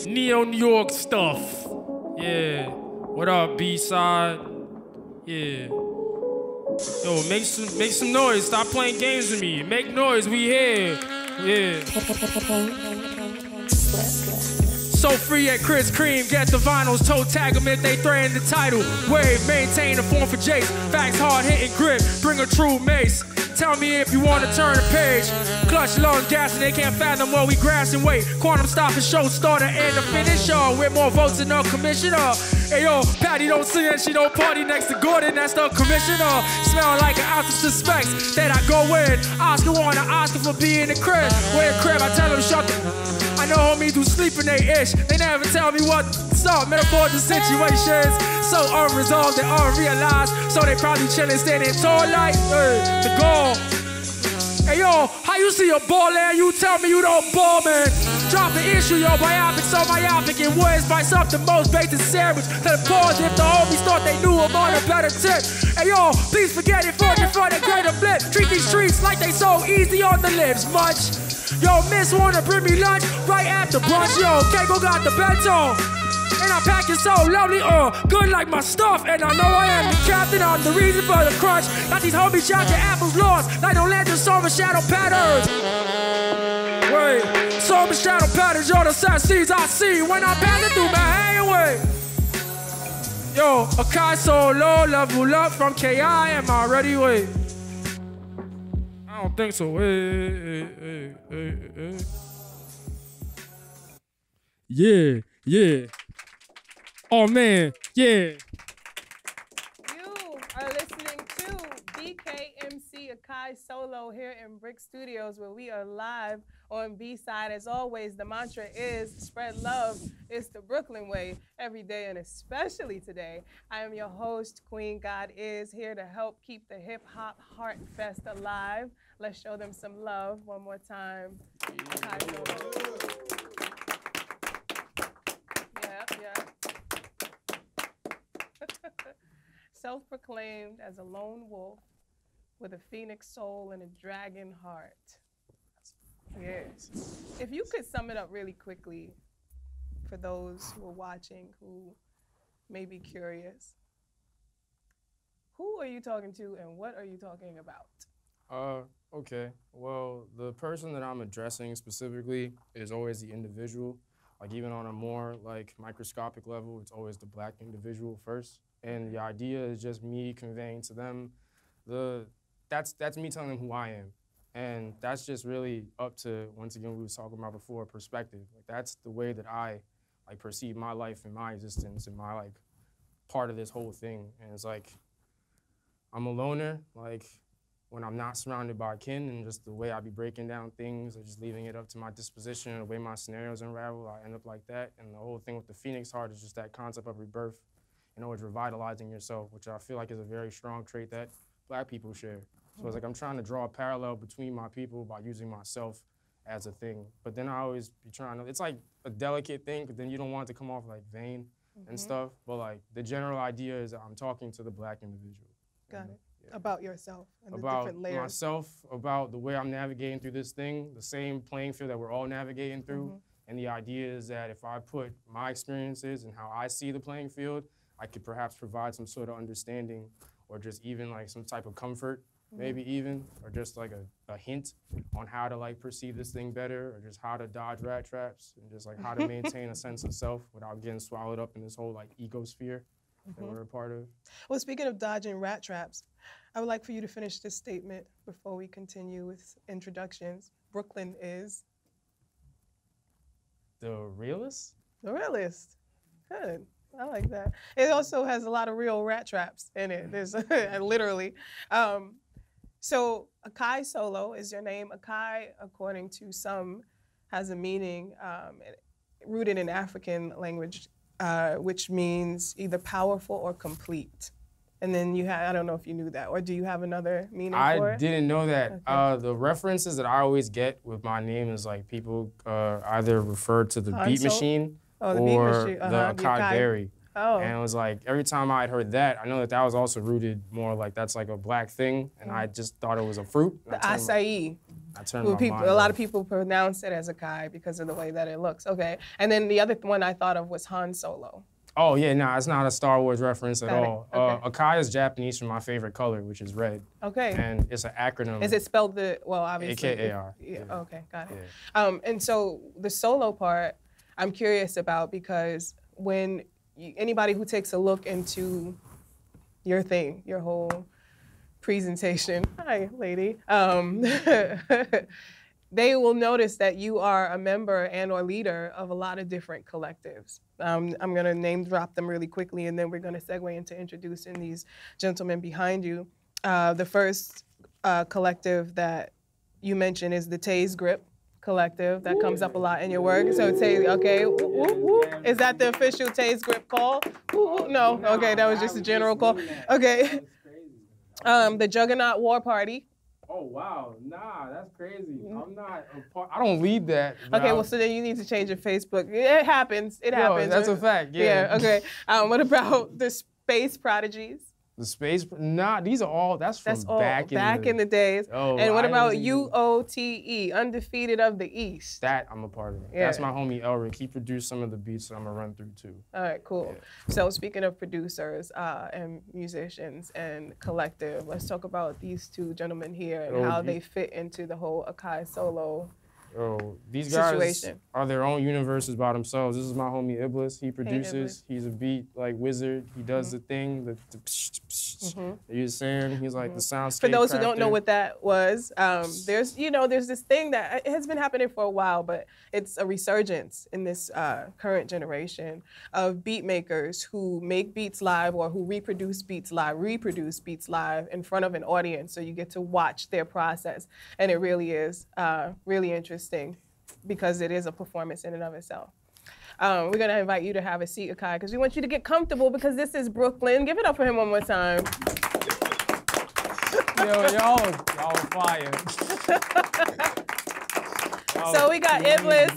Neo-New York stuff. Yeah. What up, B-side? Yeah. Yo, make some noise. Stop playing games with me. Make noise. We here. Yeah. So free at Chris Cream, get the vinyls, toe tag them if they threaten the title. Wave, maintain the form for Jace. Facts hard hitting grip, bring a true mace. Tell me if you want to turn the page. Clutch lungs, gas, and they can't fathom what we grass and wait. Quantum stop and show starter and the finisher. With more votes than the commissioner. Hey yo, Patty don't sing and she don't party next to Gordon, that's the commissioner. Smell like an ounce of suspects that I go in. Oscar won an Oscar for being the crib. Where the crib, I tell them shut the... I know homies who sleep in they ish. They never tell me what's up. Metaphors and situations so unresolved and unrealized. So they probably chillin', standing tall like the goal. Hey yo, how you see a ball and you tell me you don't ball, man? Drop the issue, yo, biopic, so myopic. And words spice up the most basic sandwich. To the pause if the homies thought they knew I'm on a better tip. Hey yo, please forget it for the greater blip. Treat these streets like they so easy on the lips, much. Yo, miss wanna bring me lunch right after brunch, yo. Keiko got the bento. And I pack it so lovely, good like my stuff. And I know I am the captain, I'm the reason for the crunch. Got these homies shouting apples lost, like no legend, summer shadow patterns. Wait, summer shadow patterns, yo, the sad seeds I see when I'm passing through my highway. Yo, Akai Solo, level up from KI, am I ready? Wait. I don't think so. Yeah, yeah. Oh man, yeah. You are listening to BKMC Akai Solo here in BRIC Studios, where we are live on B-side. As always, the mantra is spread love. It's the Brooklyn way every day, and especially today. I am your host, Queen Godis, here to help keep the hip-hop heart fest alive. Let's show them some love one more time. Akai Solo. Yeah. Self-proclaimed as a lone wolf with a phoenix soul and a dragon heart. Yes. If you could sum it up really quickly for those who are watching who may be curious, who are you talking to and what are you talking about? Okay. Well, the person that I'm addressing specifically is always the individual. Like even on a more like microscopic level, it's always the black individual first. And the idea is just me conveying to them that's me telling them who I am. And that's just really up to, once again, we was talking about before, perspective. Like that's the way that I like perceive my life and my existence and my like part of this whole thing. And it's like, I'm a loner, like when I'm not surrounded by kin, and just the way I be breaking down things or just leaving it up to my disposition and the way my scenarios unravel, I end up like that. And the whole thing with the Phoenix heart is just that concept of rebirth and always revitalizing yourself, which I feel like is a very strong trait that black people share. So it's like I'm trying to draw a parallel between my people by using myself as a thing. But then I always be trying to, it's like a delicate thing, but then you don't want it to come off like vain and stuff. But like the general idea is I'm talking to the black individual. Got it. Yeah. About yourself and the different layers. About myself, about the way I'm navigating through this thing, the same playing field that we're all navigating through. And the idea is that if I put my experiences and how I see the playing field, I could perhaps provide some sort of understanding or just even like some type of comfort, maybe even, or just like a hint on how to like perceive this thing better, or just how to dodge rat traps, and just like how to maintain a sense of self without getting swallowed up in this whole like ecosphere that we're a part of. Well, speaking of dodging rat traps, I would like for you to finish this statement before we continue with introductions. Brooklyn is? The realist? The realist. Good. I like that. It also has a lot of real rat traps in it. There's literally. So Akai Solo is your name. Akai, according to some, has a meaning rooted in African language, which means either powerful or complete. And then you have, I don't know if you knew that, or do you have another meaning for it? I didn't know that. Okay. The references that I always get with my name is like people either refer to the beat machine or the Akai berry. Oh. And it was like, every time I had heard that, I know that that was also rooted more like that's like a black thing, and I just thought it was a fruit. The acai. I turned my mind a lot of people pronounce it as Akai because of the way that it looks. Okay. And then the other one I thought of was Han Solo. Oh, yeah, nah, it's not a Star Wars reference at all. Okay. Akai is Japanese for my favorite color, which is red. Okay. And it's an acronym. Is it spelled well, obviously. AKAR. Yeah. Okay, got it. Yeah. And so the solo part, I'm curious about because when anybody who takes a look into your thing, your whole presentation, hi, lady, they will notice that you are a member and or leader of a lot of different collectives. I'm gonna name drop them really quickly and then we're gonna segue into introducing these gentlemen behind you. The first collective that you mentioned is the Tase Grip collective. That comes up a lot in your work. So Tase, okay, is that the official Tase Grip call? No, okay, that was just a general call. Okay. The Juggernaut War Party. Oh, wow. Nah, that's crazy. I'm not a part. I don't lead that. Okay, well, so then you need to change your Facebook. It happens. It happens. That's a fact, yeah. Okay. What about the Space Prodigies? The Space, nah, these are all, that's all back in the days. Oh, and what about UOTE, Undefeated of the East? That I'm a part of. Yeah. That's my homie Elric. He produced some of the beats that I'm gonna run through too. All right, cool. Yeah. So speaking of producers and musicians and collective, let's talk about these two gentlemen here and how they fit into the whole Akai Solo these guys situation. Are their own universes by themselves. This is my homie Iblis. He produces. He's a beat like wizard. He does the thing. The psh, psh, psh. You're saying he's like the soundscape. For those crafter. who don't know what that was, there's this thing that it has been happening for a while, but it's a resurgence in this current generation of beat makers who make beats live or who reproduce beats live in front of an audience. So you get to watch their process, and it really is really interesting because it is a performance in and of itself. We're going to invite you to have a seat, Akai, because we want you to get comfortable because this is Brooklyn. Give it up for him one more time. Yo, y'all are fire. So we got Iblis,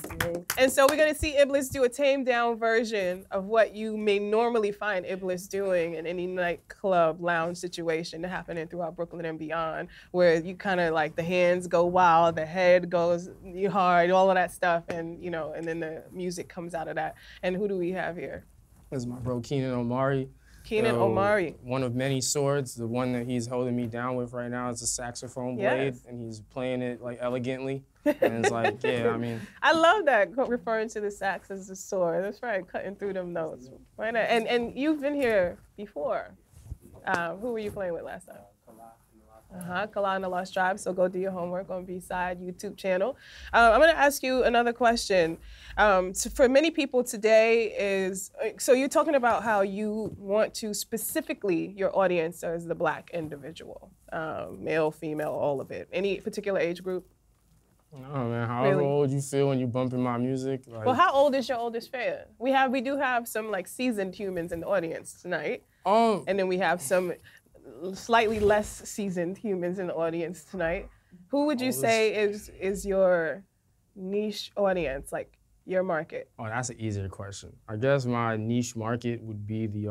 and so we're going to see Iblis do a tamed down version of what you may normally find Iblis doing in any nightclub lounge situation happening throughout Brooklyn and beyond, where you kind of like the hands go wild, the head goes hard, all of that stuff, and and then the music comes out of that. And who do we have here? This is my bro Kenan Omari. Kenan Omari. One of many swords. The one that he's holding me down with right now is a saxophone blade, and he's playing it like elegantly. And it's like, yeah, I mean. I love that, referring to the sax as a sword. That's right, cutting through them notes. Right now. And you've been here before. Who were you playing with last time? Kala and the Lost Tribe. So go do your homework on B-Side YouTube channel. I'm going to ask you another question. For many people today so you're talking about how you want to specifically, your audience as the Black individual, male, female, all of it. Any particular age group? No, man, however old you feel when you bumping my music. Like... Well, how old is your oldest fan? We do have some like seasoned humans in the audience tonight. And then we have some slightly less seasoned humans in the audience tonight. Who would you say is your niche audience, like your market? Oh, that's an easier question. I guess my niche market would be the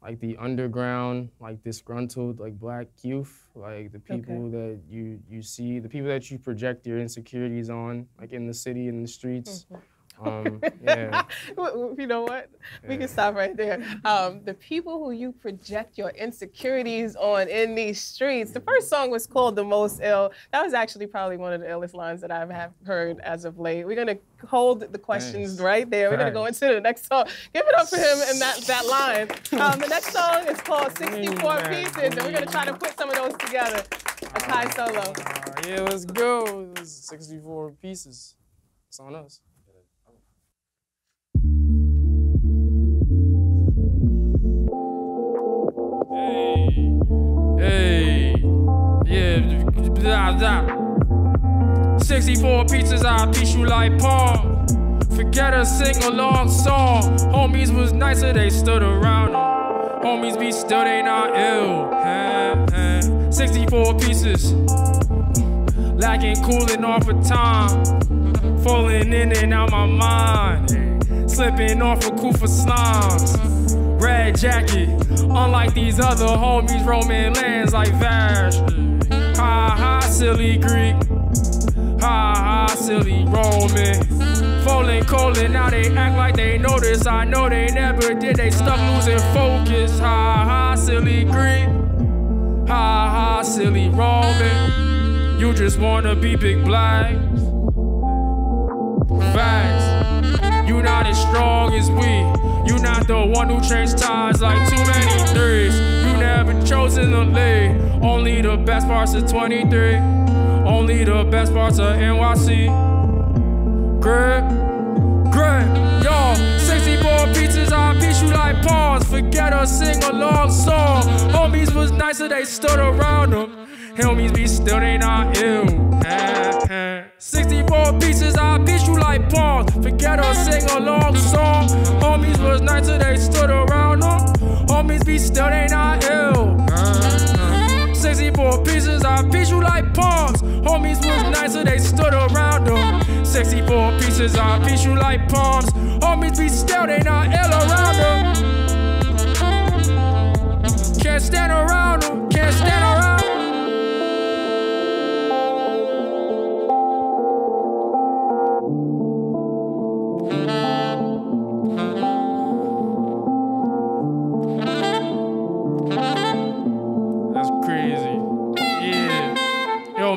like the underground, like disgruntled, like Black youth, like the people that you see, the people that you project your insecurities on, like in the city, in the streets. Yeah. You know what? We can stop right there. The people who you project your insecurities on in these streets. The first song was called "The Most Ill." That was actually probably one of the illest lines that I have heard as of late. We're gonna hold the questions right there. We're gonna go into the next song. Give it up for him in that line. The next song is called 64 Pieces, and we're gonna try to put some of those together. Akai Solo. Yeah, let's go. 64 pieces. It's on us. Hey, yeah, blah, blah. 64 pizzas, I piece you like palm. Forget a sing-along song. Homies was nicer, they stood around them. Homies be still, they not ill. 64 pieces, lacking cooling off of time. Falling in and out my mind. Slipping off of Kufa slimes. Red jacket, unlike these other homies roaming lands like Vash. ha, silly Greek. Ha, ha, silly Roman. Falling, calling, now they act like they notice. I know they never did, they stuck losing focus. Ha, ha, silly Greek. Ha, ha, silly Roman. You just wanna be big black. Facts. You not as strong as we. You not the one who changed ties like too many threes. You never chosen to lead. Only the best parts of 23. Only the best parts of NYC. Grip, grip, yo. 64 pizzas, I beat you like pawns. Forget a sing-along song. Homies was nicer, they stood around them. Homies be still, they not ill. 64 pieces, I beat you like pawns. Forget a sing-along song. Homies was nicer, they stood around them. Homies be still, they not ill. 64 pieces, I beat you like pawns. Homies was nicer, they stood around them. 64 pieces, I beat you like pawns. Homies be still, they not ill around them. Can't stand around them, can't stand around them.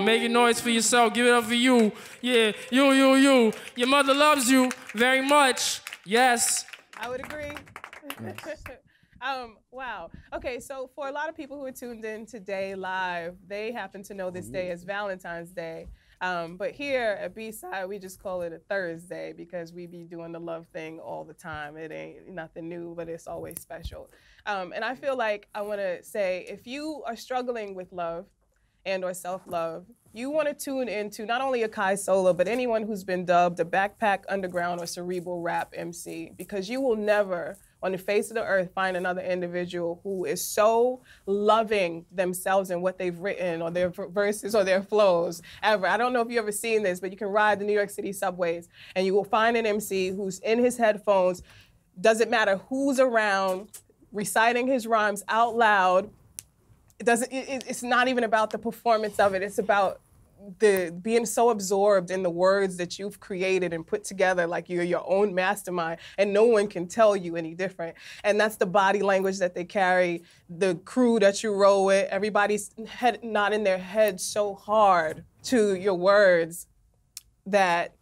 Make noise for yourself. Give it up for you. Yeah, you. Your mother loves you very much. Yes. I would agree. Wow. Okay, so for a lot of people who are tuned in today live, they happen to know this day as Valentine's Day. But here at B-Side, we just call it a Thursday because we be doing the love thing all the time. It ain't nothing new, but it's always special. And I feel like I want to say, if you are struggling with love and or self-love, you want to tune into not only Akai Solo, but anyone who's been dubbed a backpack, underground, or cerebral rap MC, because you will never, on the face of the earth, find another individual who is so loving themselves and what they've written, or their verses, or their flows, ever. I don't know if you've ever seen this, but you can ride the New York City subways, and you will find an MC who's in his headphones, doesn't matter who's around, reciting his rhymes out loud. It's not even about the performance of it. It's about being so absorbed in the words that you've created and put together like you're your own mastermind, and no one can tell you any different. And that's the body language that they carry, the crew that you roll with. Everybody's nodding their head so hard to your words that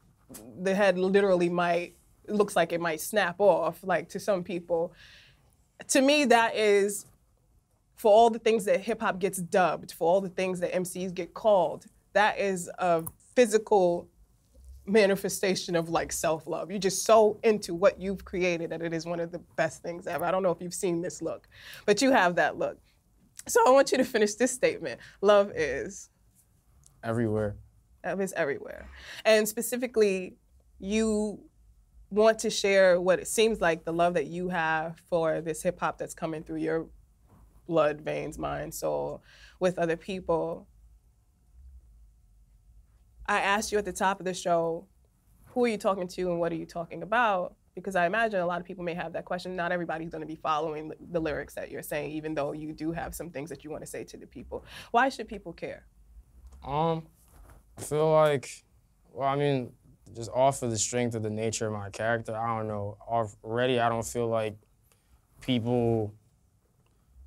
the head literally it looks like it might snap off, like to some people. To me, that is, for all the things that hip hop gets dubbed, for all the things that MCs get called, that is a physical manifestation of like self-love. You're just so into what you've created that it is one of the best things ever. I don't know if you've seen this look, but you have that look. So I want you to finish this statement. Love is? Everywhere. Love is everywhere. And specifically, you want to share what it seems like the love that you have for this hip hop that's coming through your blood, veins, mind, soul, with other people. I asked you at the top of the show, who are you talking to and what are you talking about? Because I imagine a lot of people may have that question. Not everybody's going to be following the lyrics that you're saying, even though you do have some things that you want to say to the people. Why should people care? I feel like, well, I mean, just off of the strength of the nature of my character, I don't know. Already, I don't feel like people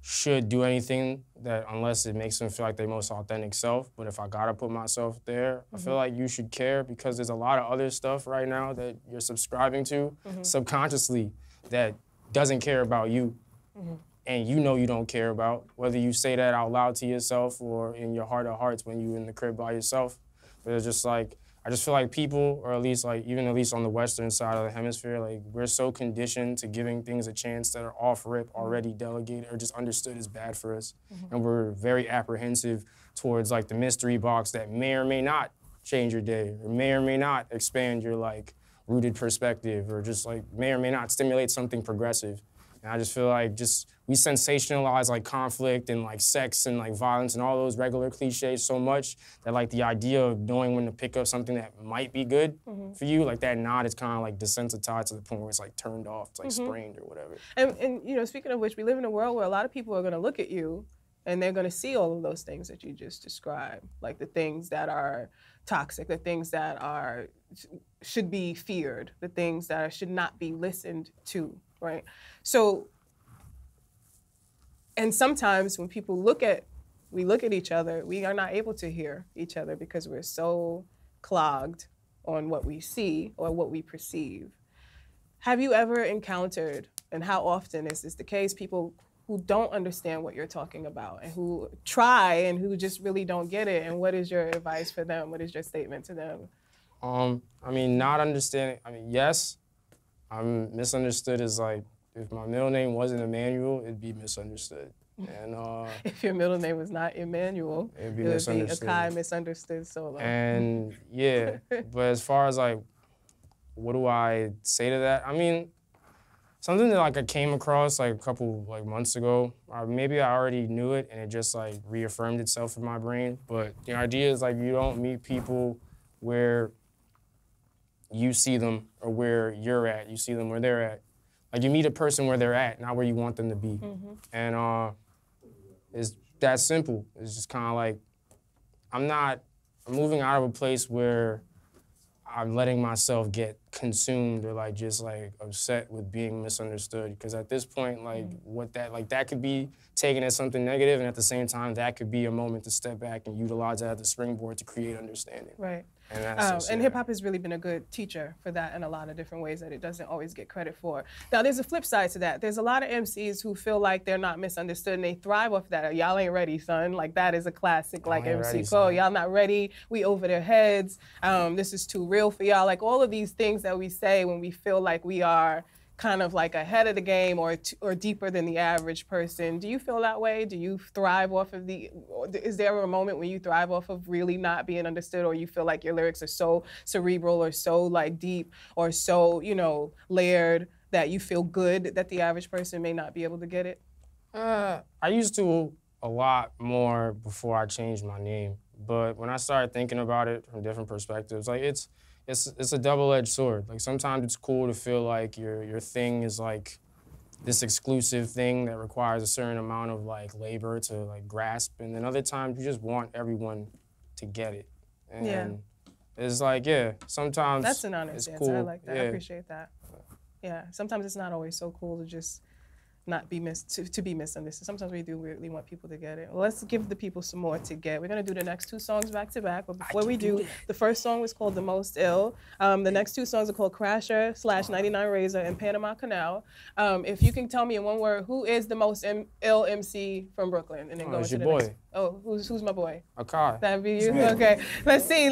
should do anything that unless it makes them feel like their most authentic self. But if I gotta put myself there, I feel like you should care, because there's a lot of other stuff right now that you're subscribing to subconsciously that doesn't care about you. And you know you don't care about, whether you say that out loud to yourself or in your heart of hearts when you're in the crib by yourself. But it's just like, I just feel like people, or at least on the Western side of the hemisphere, like we're so conditioned to giving things a chance that are off rip, already delegated, or just understood as bad for us. And we're very apprehensive towards like the mystery box that may or may not change your day, or may or may not expand your like rooted perspective, or just like may or may not stimulate something progressive. And I just feel like we sensationalize like conflict and like sex and like violence and all those regular cliches so much that like the idea of knowing when to pick up something that might be good for you, like that nod is kind of like desensitized to the point where it's like turned off, it's like sprained or whatever. And you know, speaking of which, we live in a world where a lot of people are going to look at you And they're going to see all of those things that you just described, like the things that are toxic, the things that should be feared, the things that should not be listened to, right? So, and sometimes when we look at each other, we are not able to hear each other because we're so clogged on what we see or what we perceive. Have you ever encountered, and how often is this the case, people who don't understand what you're talking about and who try and who just really don't get it? And what is your advice for them? What is your statement to them? I mean, not understanding, I mean, yes, I'm misunderstood as like, if my middle name wasn't Emmanuel, it'd be misunderstood. And if your middle name was not Emmanuel, it'd be it would misunderstood. be Akai Misunderstood Solo. And yeah, but as far as like, what do I say to that? I mean, something that like I came across like a couple like months ago, or maybe I already knew it and it just like reaffirmed itself in my brain. But the idea is like you don't meet people where you see them or where you're at. You see them where they're at. Like you meet a person where they're at, not where you want them to be. Mm-hmm. And it's that simple. It's just kind of like, I'm moving out of a place where I'm letting myself get consumed or like just like upset with being misunderstood. Because at this point, like that could be taken as something negative, and at the same time, that could be a moment to step back and utilize that as a springboard to create understanding. Right. And hip hop has really been a good teacher for that in a lot of different ways that it doesn't always get credit for. Now, there's a flip side to that. There's a lot of MCs who feel like they're not misunderstood and they thrive off that. Y'all ain't ready, son. Like that is a classic, like MC Cole. Y'all not ready. We over their heads. This is too real for y'all. Like all of these things that we say when we feel like we are kind of like ahead of the game or deeper than the average person. Do you feel that way? Do you thrive off of is there a moment when you thrive off of really not being understood, or you feel like your lyrics are so cerebral or so like deep or so, you know, layered that you feel good that the average person may not be able to get it? I used to a lot more before I changed my name, but when I started thinking about it from different perspectives, like it's a double-edged sword. Like sometimes it's cool to feel like your thing is like this exclusive thing that requires a certain amount of like labor to like grasp, and then other times you just want everyone to get it. And it's like, yeah, sometimes that's an honest answer. Cool. I like that. I appreciate that. Yeah, sometimes it's not always so cool to just not be to be misunderstood. Sometimes we do really want people to get it. Well, let's give the people some more to get. We're gonna do the next two songs back to back, but before we do, the first song was called The Most Ill. The next two songs are called Crasher / 99 Razor and Panama Canal. If you can tell me in one word, who is the most ill MC from Brooklyn? And then go into the next. Oh, who's my boy? Akai. That'd be you? Okay. Let's see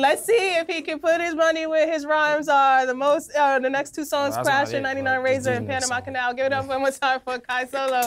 if he can put his money where his rhymes are. The next two songs, Crasher, 99 Razor, and Panama Canal. Give it up one more time for Akai Solo.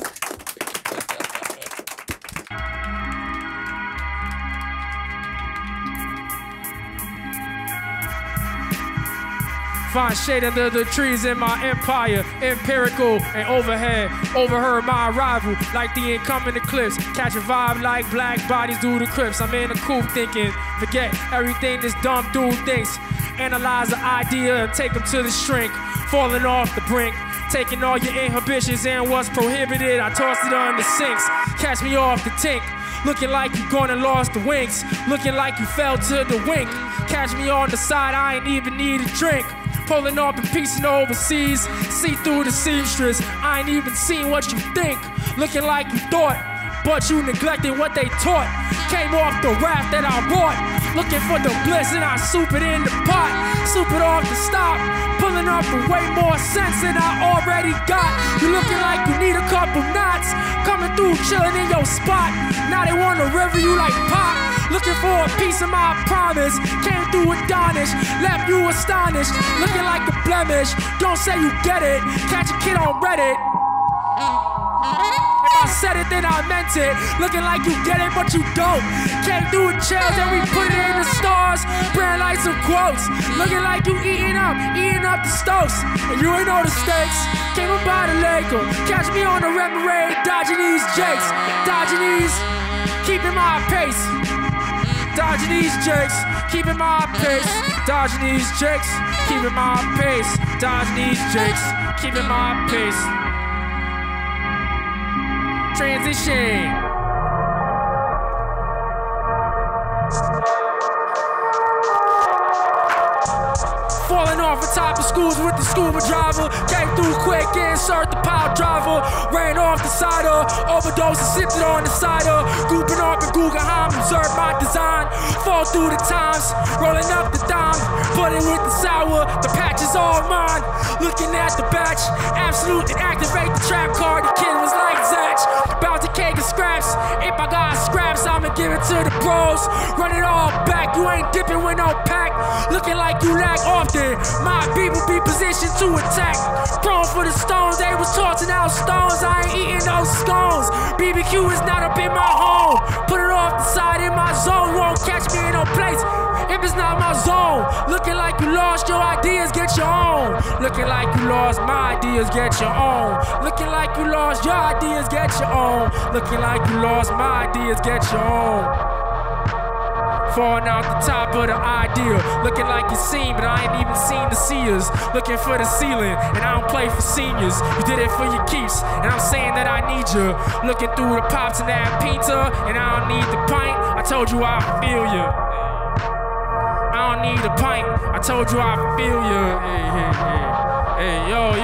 Find shade under the trees in my empire, empirical and overhead. Overheard my arrival like the incoming eclipse. Catch a vibe like black bodies do the Crips. I'm in a coupe thinking, forget everything this dumb dude thinks. Analyze the idea and take them to the shrink. Falling off the brink, taking all your inhibitions and what's prohibited. I tossed it on the sinks. Catch me off the tink. Looking like you gone and lost the wings. Looking like you fell to the wink. Catch me on the side, I ain't even need a drink. Pulling up and piecing overseas. See through the seamstress. I ain't even seen what you think. Looking like you thought, but you neglected what they taught. Came off the raft that I brought. Looking for the bliss and I soup it in the pot. Soup it off the stop. Pulling up with way more sense than I already got. You looking like you need a couple knots. Coming through chilling in your spot. Now they wanna river you like pop. Looking for a piece of my promise. Came through Adonis, left you astonished. Looking like a blemish. Don't say you get it. Catch a kid on Reddit. If I said it, then I meant it. Looking like you get it, but you don't. Came through the chairs, then we put it in the stars. Brand like some quotes. Looking like you eating up the stokes. And you ain't know the stakes. Came up by the lake. Catch me on the reparade, dodging these jakes. Dodging these, keeping my pace. Dodging these jakes, keeping my pace. Dodging these jakes, keeping my pace. Dodging these jakes, keeping my pace. Transition. Falling off the top of schools with the scuba driver. Came through quick, insert the power driver. Ran off the cider, overdose and sipped it on the cider. Grouping up in Guggenheim, observe my design. Fall through the times, rolling up the dime. Put it with the sour, the patch is all mine. Looking at the batch, absolute and activate the trap card. The kid was like Zach, about to cake and scraps. If I got scraps, I'ma give it to the bros. Run it all back, you ain't dipping with no pack. Looking like you lack often. My people be positioned to attack. Prone for the stones, they was tossing out stones. I ain't eating those scones. BBQ is not up in my home. Put it off the side in my zone. Won't catch me in no place if it's not my zone. Looking like you lost your ideas, get your own. Looking like you lost my ideas, get your own. Looking like you lost your ideas, get your own. Looking like you lost my ideas, get your own. Falling out the top of the idea. Looking like you seen, but I ain't even seen the seers. Looking for the ceiling, and I don't play for seniors. You did it for your keeps, and I'm saying that I need you. Looking through the pops and that pizza, and I don't need the pint. I told you I feel you. I don't need a pint. I told you I feel you. Hey, yo.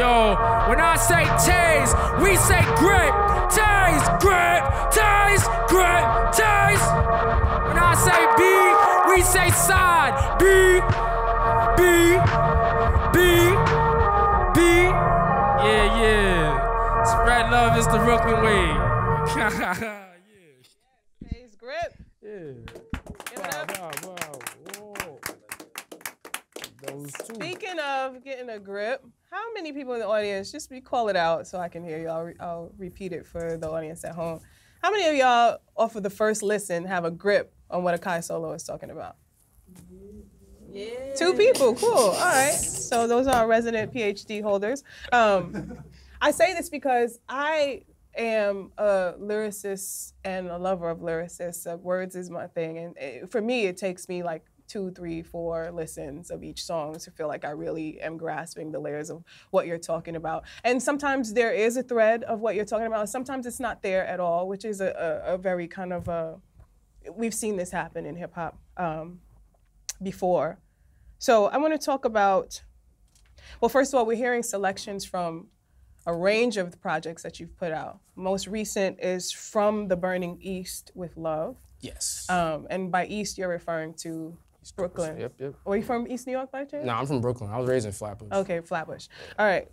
When I say tase, we say grip. Tase, grip, tase, grip, tase. When I say B, we say side. B. Yeah. Spread love is the Brooklyn way. Yeah. Tase Grip. Yeah. Give it up. Wow. Whoa. Those two. Speaking of getting a grip, how many people in the audience, just call it out so I can hear you, I'll repeat it for the audience at home. How many of y'all, off of the first listen, have a grip on what Akai Solo is talking about? Yeah. 2 people, cool, all right. So those are our resident PhD holders. I say this because I am a lyricist and a lover of lyricists. Words is my thing, and for me, it takes me like 2, 3, 4 listens of each song to feel like I really am grasping the layers of what you're talking about. And sometimes there is a thread of what you're talking about, and sometimes it's not there at all, which is a very kind of we've seen this happen in hip hop before. So I want to talk about, well, first of all, we're hearing selections from a range of the projects that you've put out. Most recent is From the Burning East with Love. Yes. And by East, you're referring to Brooklyn. Yep. Are you from East New York by chance? No, I'm from Brooklyn. I was raised in Flatbush. Okay, Flatbush. All right.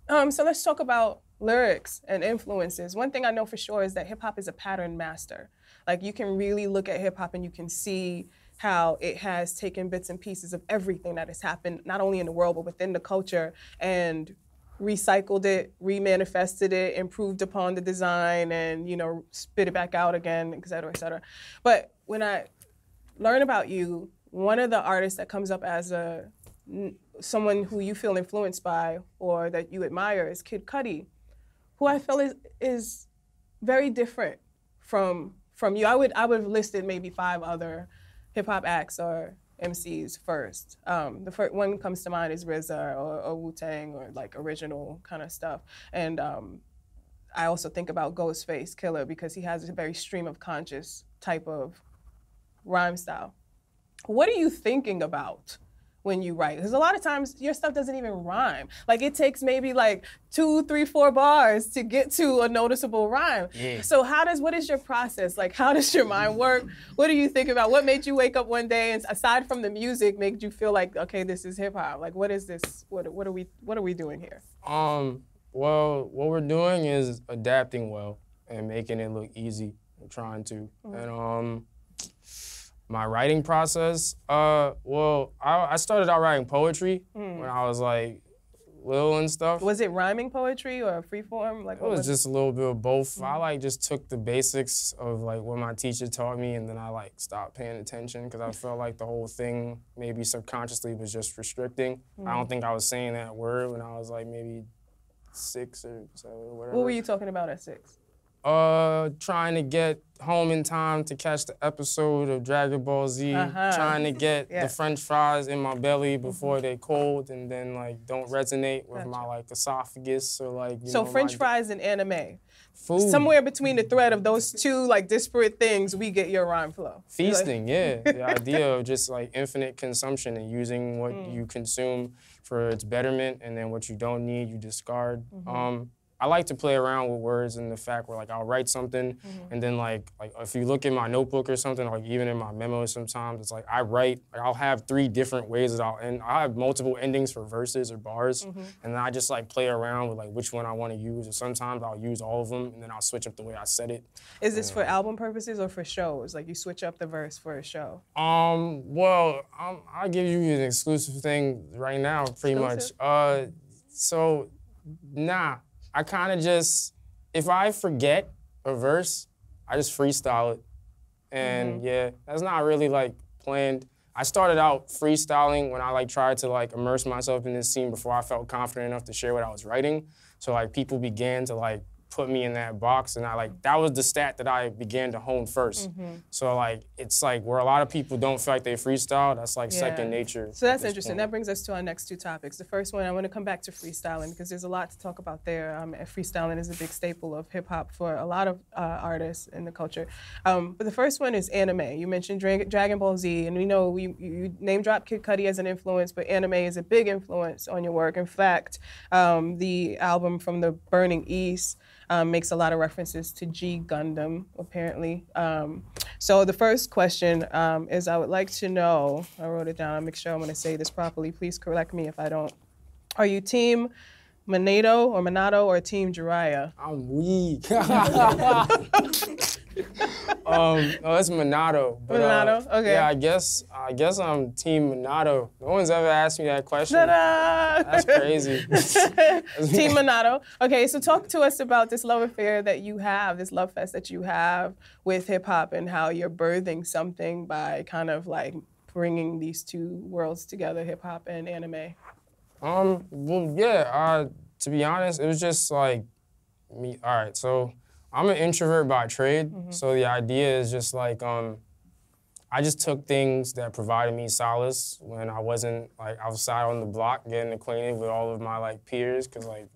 So let's talk about lyrics and influences. One thing I know for sure is that hip hop is a pattern master. Like, you can really look at hip hop and you can see how it has taken bits and pieces of everything that has happened, not only in the world, but within the culture, and recycled it, remanifested it, improved upon the design, and, you know, spit it back out again, et cetera, et cetera. But when I learn about you, one of the artists that comes up as someone who you feel influenced by or that you admire is Kid Cudi, who I feel is very different from you. I would have listed maybe 5 other hip hop acts or MCs first. The first one comes to mind is RZA or Wu-Tang or like original kind of stuff. And I also think about Ghostface Killer because he has a very stream of conscious type of rhyme style. What are you thinking about when you write? Because a lot of times your stuff doesn't even rhyme. Like, it takes maybe like 2, 3, 4 bars to get to a noticeable rhyme. Yeah. So what is your process? Like, how does your mind work? What do you think about? What made you wake up one day and, aside from the music, made you feel like, okay, this is hip hop? Like, what is this? What are we doing here? Well, what we're doing is adapting well and making it look easy. We're trying to. And my writing process, well, I started out writing poetry when I was like little and stuff. Was it rhyming poetry or free form? Like, it was just a little bit of both. I like just took the basics of like what my teacher taught me, and then I like stopped paying attention because I felt like the whole thing maybe subconsciously was just restricting. I don't think I was saying that word when I was like maybe 6 or 7 or whatever. What were you talking about at 6? Trying to get home in time to catch the episode of Dragon Ball Z. Trying to get the French fries in my belly before they cold and then like don't resonate with my like esophagus or like. You know, French fries and anime. Food. Somewhere between the thread of those two like disparate things, we get your rhyme flow. Feasting, yeah. The idea of just like infinite consumption and using what you consume for its betterment, and then what you don't need, you discard. I like to play around with words and the fact where like I'll write something and then like if you look in my notebook or something, like even in my memos sometimes, it's like I write, like I'll have 3 different ways that I'll end. I have multiple endings for verses or bars, and then I just like play around with like which one I want to use, or sometimes I'll use all of them and then I'll switch up the way I said it. Is this for album purposes or for shows? Like you switch up the verse for a show? Well, I'll give you an exclusive thing right now, pretty much. So, nah. I kind of just, if I forget a verse, I just freestyle it. And yeah, that's not really like planned. I started out freestyling when I like tried to like immerse myself in this scene before I felt confident enough to share what I was writing. So like people began to like put me in that box, and I like, that was the stat that I began to hone first. So like, it's like where a lot of people don't feel like they freestyle, that's like second nature. So that's interesting. That brings us to our next 2 topics. The first one, I want to come back to freestyling because there's a lot to talk about there. Freestyling is a big staple of hip hop for a lot of artists in the culture. But the first one is anime. You mentioned Dragon Ball Z, and we know you name dropped Kid Cudi as an influence, but anime is a big influence on your work. In fact, the album From the Burning East makes a lot of references to G Gundam, apparently. So the first question is, I would like to know, I wrote it down, I'll make sure I'm gonna say this properly, please correct me if I don't. Are you team Minato or team Jiraiya? I'm weak. No, it's Minato. But, Minato, okay. Yeah, I guess I'm team Minato. No one's ever asked me that question. Ta-da! That's crazy. Team Minato. Okay, so talk to us about this love affair that you have, this love fest that you have with hip hop, and how you're birthing something by kind of like bringing these 2 worlds together, hip hop and anime. Well, yeah. To be honest, it was just like me. All right, so I'm an introvert by trade, so the idea is just like, I just took things that provided me solace when I wasn't like outside on the block getting acquainted with all of my like peers, cause like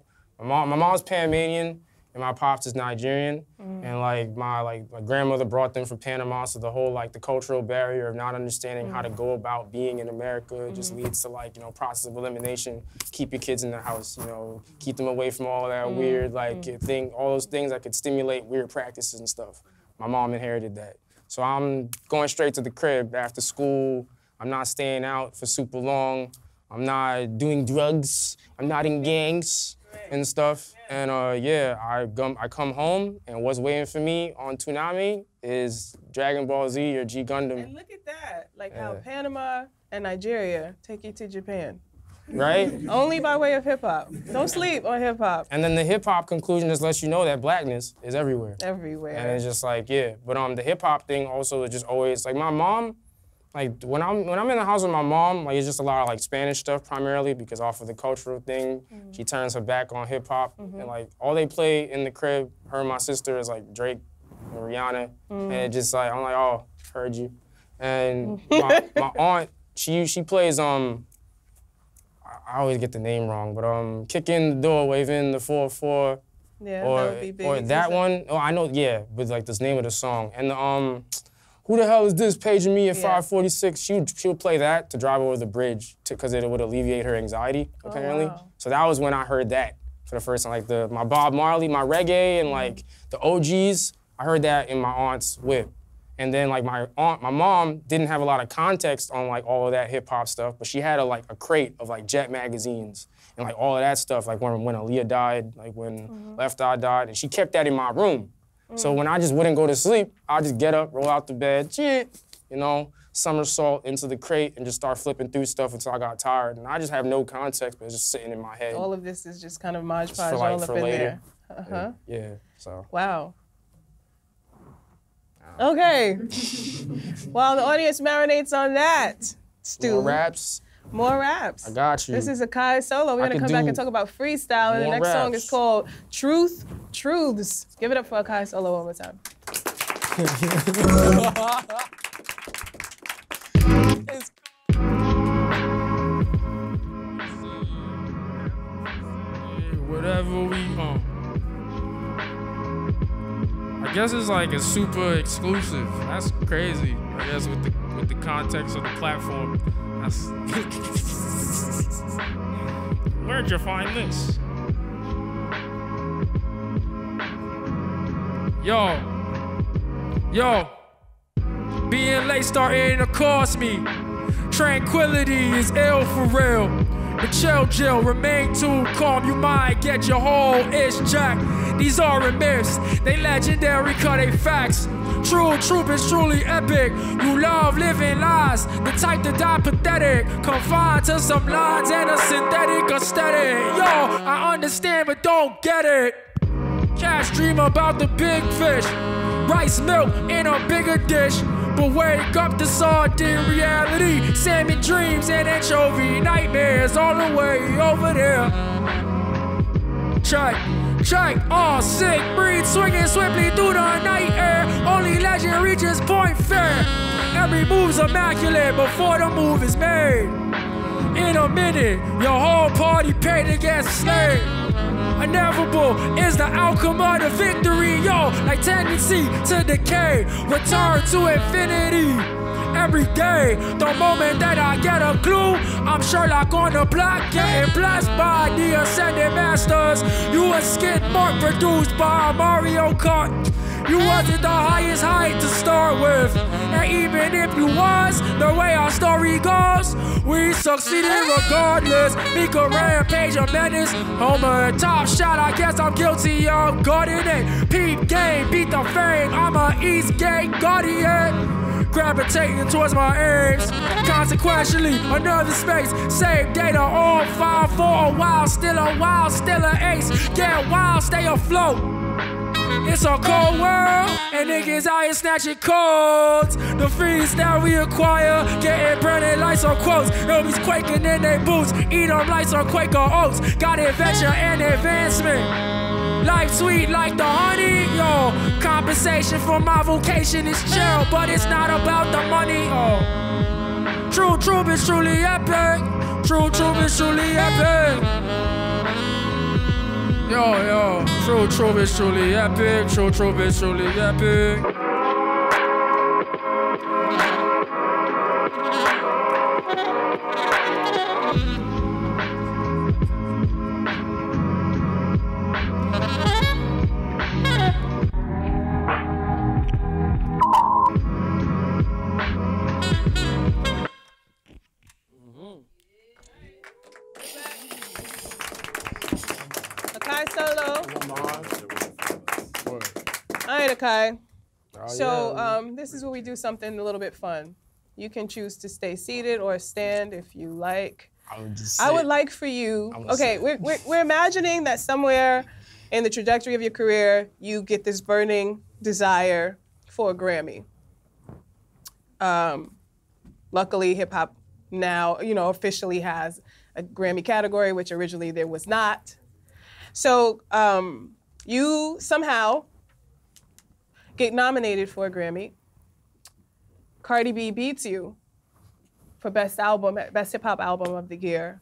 my mom's Panamanian and my pops is Nigerian, and like my grandmother brought them from Panama, so the whole like the cultural barrier of not understanding how to go about being in America just leads to like, you know, process of elimination. Keep your kids in the house, you know, keep them away from all that weird like thing, all those things that could stimulate weird practices and stuff. My mom inherited that. So I'm going straight to the crib after school. I'm not staying out for super long. I'm not doing drugs. I'm not in gangs and stuff. And yeah, I come home, and what's waiting for me on Toonami is Dragon Ball Z or G Gundam. And look at that, like how Panama and Nigeria take you to Japan. Right? Only by way of hip hop. Don't sleep on hip hop. And then the hip hop conclusion just lets you know that blackness is everywhere. Everywhere. And it's just like, yeah. But the hip hop thing also is just always like my mom. Like when I'm in the house with my mom, like it's just a lot of like Spanish stuff primarily because off of the cultural thing, she turns her back on hip hop, and like all they play in the crib, her and my sister, is like Drake and Rihanna, and it just like I'm like, oh, heard you. And my aunt, she plays I always get the name wrong, but Kick in the Door, Waving the 4-4. Yeah, that would be big. Or that one. Oh, I know, yeah, but like this name of the song. And the Who the Hell Is This paging me at 546? She'll play that to drive over the bridge because it would alleviate her anxiety, apparently. Oh, wow. So that was when I heard that for the first time. Like my Bob Marley, my reggae, and like the OGs, I heard that in my aunt's whip. And then like my mom didn't have a lot of context on like all of that hip hop stuff, but she had a crate of like Jet magazines and like all of that stuff, like when Aaliyah died, like when Left Eye died, and she kept that in my room. So when I just wouldn't go to sleep, I'd just get up, roll out the bed, you know, somersault into the crate and just start flipping through stuff until I got tired. And I just have no context, but it's just sitting in my head. All of this is just kind of Mod Podge all up in later. there. Yeah, so. Wow. Okay. While the audience marinates on that, Stu. More raps. More raps. I got you. This is Akai Solo. We're gonna come back and talk about freestyle, and the next song is called Truths. Give it up for Akai Solo one more time. Whatever we I guess it's like a super exclusive. That's crazy. I guess with the context of the platform. That's where'd you find this? Yo, being late starting to cost me. Tranquility is ill for real. But chill, Jill, remain too calm. You might get your whole ish jacked. These are myths, they legendary, cut they facts. Truth is truly epic. You love living lies, the type to die pathetic. Confined to some lines and a synthetic aesthetic. Yo, I understand but don't get it. Cats dream about the big fish. Rice milk in a bigger dish. But wake up to sardine reality. Salmon dreams and anchovy nightmares all the way over there. Check, sick breed swinging swiftly through the night air. Only legend reaches point fair. Every move's immaculate before the move is made. In a minute, your whole party paid to get slayed. Inevitable is the outcome of the victory, yo, like tendency to decay, return to infinity. Every day, the moment that I get a clue, I'm Sherlock on the block, getting blessed by the ascended masters. You a skid mark produced by Mario Kart. You wasn't the highest height to start with. And even if you was, the way our story goes, we succeeded regardless. Mika rampage, a menace. Homer top shot, I guess I'm guilty of guarding it. Peep game, beat the fame. I'm a Eastgate guardian. Gravitating towards my aims. Consequentially, another space. Save data, all file for a while. Still an ace. Get wild, stay afloat. It's a cold world, and niggas out here snatching codes. The fees that we acquire, getting burning lights on quotes. Nobody's quaking in their boots, eat them lights on Quaker oats. Got adventure and advancement. Life sweet like the honey, yo. Compensation for my vocation is chill, but it's not about the money, oh. Truth is truly epic. Truth is truly epic. Yo, truth is truly epic. Truth is truly epic. Akai Solo. All right, Akai. So this is where we do something a little bit fun. You can choose to stay seated or stand if you like. I would like for you, okay, we're imagining that somewhere in the trajectory of your career, you get this burning desire for a Grammy. Luckily, hip hop now, officially has a Grammy category, which originally there was not. So you somehow get nominated for a Grammy. Cardi B beats you for best hip hop album of the year.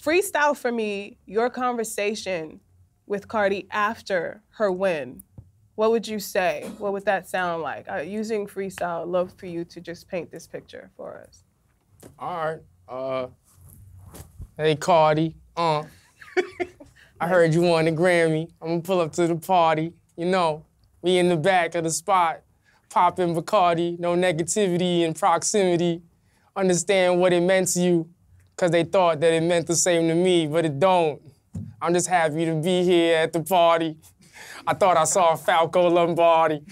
Freestyle for me your conversation with Cardi after her win. What would you say? What would that sound like? Using freestyle, I'd love for you to just paint this picture for us. All right. Hey, Cardi. I heard you won a Grammy. I'm gonna pull up to the party. Me in the back of the spot, popping Bacardi, no negativity in proximity. Understand what it meant to you, because they thought that it meant the same to me, but it don't. I'm just happy to be here at the party. I thought I saw Falco Lombardi.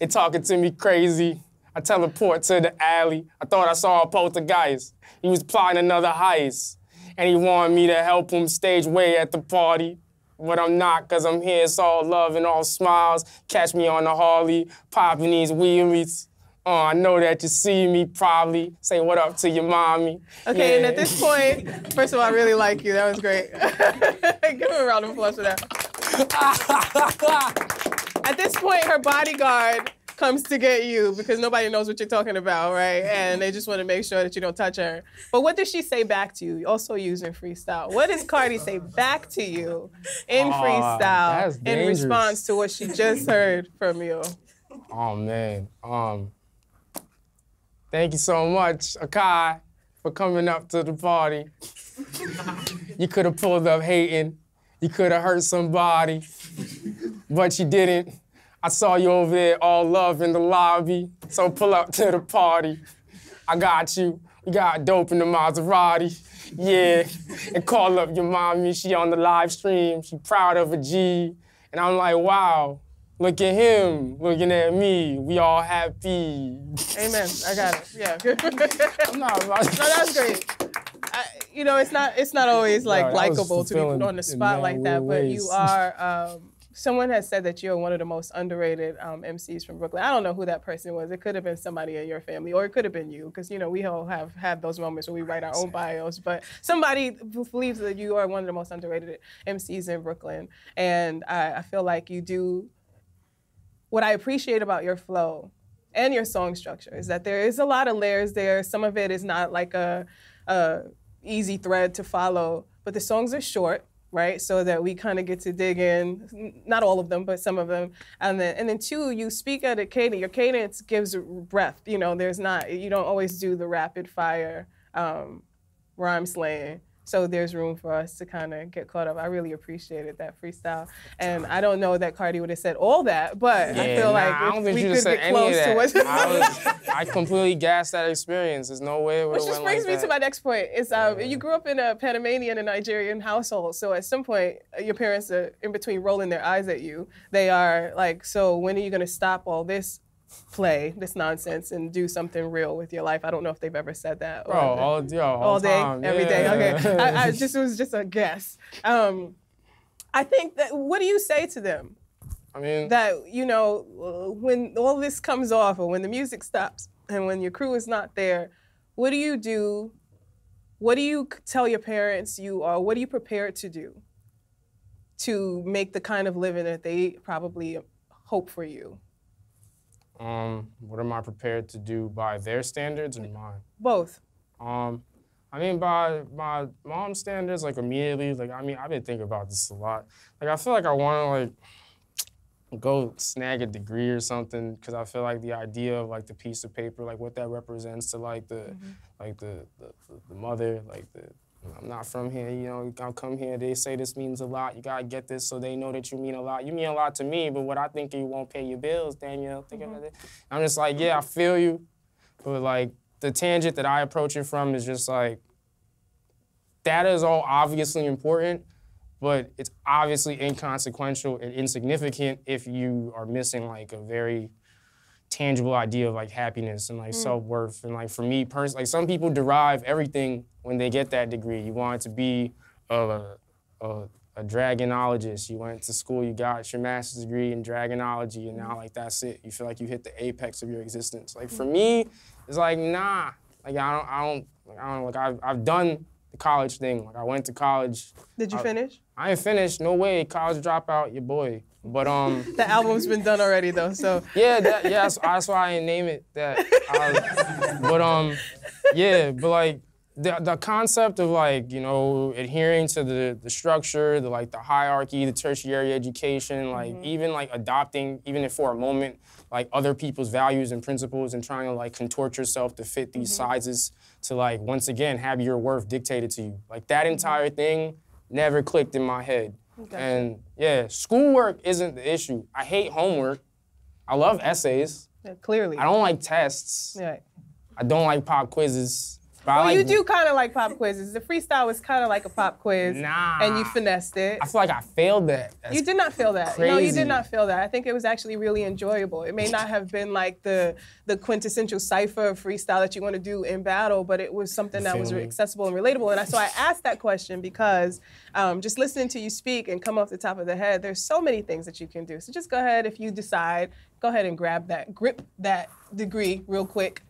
They talking to me crazy. I teleport to the alley. I thought I saw a poltergeist. He was plotting another heist. And he wanted me to help him stage way at the party. But I'm not, because I'm here, it's all love and all smiles. Catch me on the Harley, popping these wheelies. I know that you see me probably. Say what up to your mommy. Okay, Yeah. and at this point, first of all, I really like you. That was great. Give her a round of applause for that. At this point, her bodyguard comes to get you because nobody knows what you're talking about, right? And they just want to make sure that you don't touch her. But what does she say back to you? Also using freestyle. What does Cardi say back to you in freestyle in response to what she just heard from you? Oh man. Thank you so much, Akai, for coming up to the party. You could have pulled up hating. You could have hurt somebody, but you didn't. I saw you over there all love in the lobby, so pull up to the party. I got you. We got dope in the Maserati. Yeah, and call up your mommy. She on the live stream. She proud of a G. And I'm like, wow. Look at him, looking at me. We all happy. Amen. I got it. Yeah. I'm not about to... No, that's great. You know, it's not always like likable to be put on the spot like that, but you are. Someone has said that you're one of the most underrated MCs from Brooklyn. I don't know who that person was. It could have been somebody in your family, or it could have been you, because you know we all have had those moments where we write our own bios. But somebody believes that you are one of the most underrated MCs in Brooklyn, and I feel like you do. What I appreciate about your flow and your song structure is that there is a lot of layers there. Some of it is not like a easy thread to follow, but the songs are short, right? So that we kind of get to dig in, not all of them, but some of them. And then two, you speak at a cadence. Your cadence gives breath. You know, you don't always do the rapid fire rhyme slaying. So there's room for us to kind of get caught up. I really appreciated that freestyle. And I don't know that Cardi would have said all that, but I feel like I don't think we you could said get close to what I completely gassed that experience. There's no way it would have went like that. Which just brings me to my next point. Is you grew up in a Panamanian and Nigerian household, so at some point your parents are in between rolling their eyes at you. They are like, so when are you gonna stop all this this nonsense and do something real with your life? I don't know if they've ever said that. Bro, all day, every day. Okay, it was just a guess. I think that, what do you say to them? I mean, that, you know, when all this comes off or when the music stops and when your crew is not there, what do you do? What do you tell your parents what are you prepared to do to make the kind of living that they probably hope for you? What am I prepared to do by their standards and mine? Both. I mean, by my mom's standards, like immediately, like, I mean, I've been thinking about this a lot. Like, I feel like I want to, like, go snag a degree or something, because I feel like the idea of, like, the piece of paper, like, what that represents to, like, the mother, like, I'm not from here, you know, I'll come here, they say this means a lot, you gotta get this so they know that you mean a lot. You mean a lot to me, but what I think you won't pay your bills, Danielle, think about it. I'm just like, yeah, I feel you, but like, the tangent that I approach it from is just like, data is all obviously important, but it's obviously inconsequential and insignificant if you are missing like a very tangible idea of like happiness and like self-worth. And like for me personally, like some people derive everything when they get that degree. You want to be a dragonologist. You went to school, you got your master's degree in dragonology, and now like that's it. You feel like you hit the apex of your existence. Like for me, it's like nah. Like I've done the college thing. Like I went to college. Did you finish? I ain't finished. No way. College dropout, your boy. But the album's been done already though, so. Yeah, that's why I didn't name it that. But like the concept of like, you know, adhering to the structure, the hierarchy, the tertiary education, like even like adopting, even if for a moment, like other people's values and principles and trying to like contort yourself to fit these sizes to like, once again, have your worth dictated to you. Like that entire thing never clicked in my head. Okay. And yeah, schoolwork isn't the issue. I hate homework. I love essays. Yeah, clearly. I don't like tests. Yeah. I don't like pop quizzes. Well, you do kind of like pop quizzes. The freestyle was kind of like a pop quiz. Nah. And you finessed it. I feel like I failed that. You did not fail that. Crazy. No, you did not fail that. I think it was actually really enjoyable. It may not have been like the quintessential cipher freestyle that you want to do in battle, but it was something that was accessible and relatable. And so I asked that question because just listening to you speak and come off the top of the head, there's so many things that you can do. So just go ahead, if you decide, go ahead and grip that degree real quick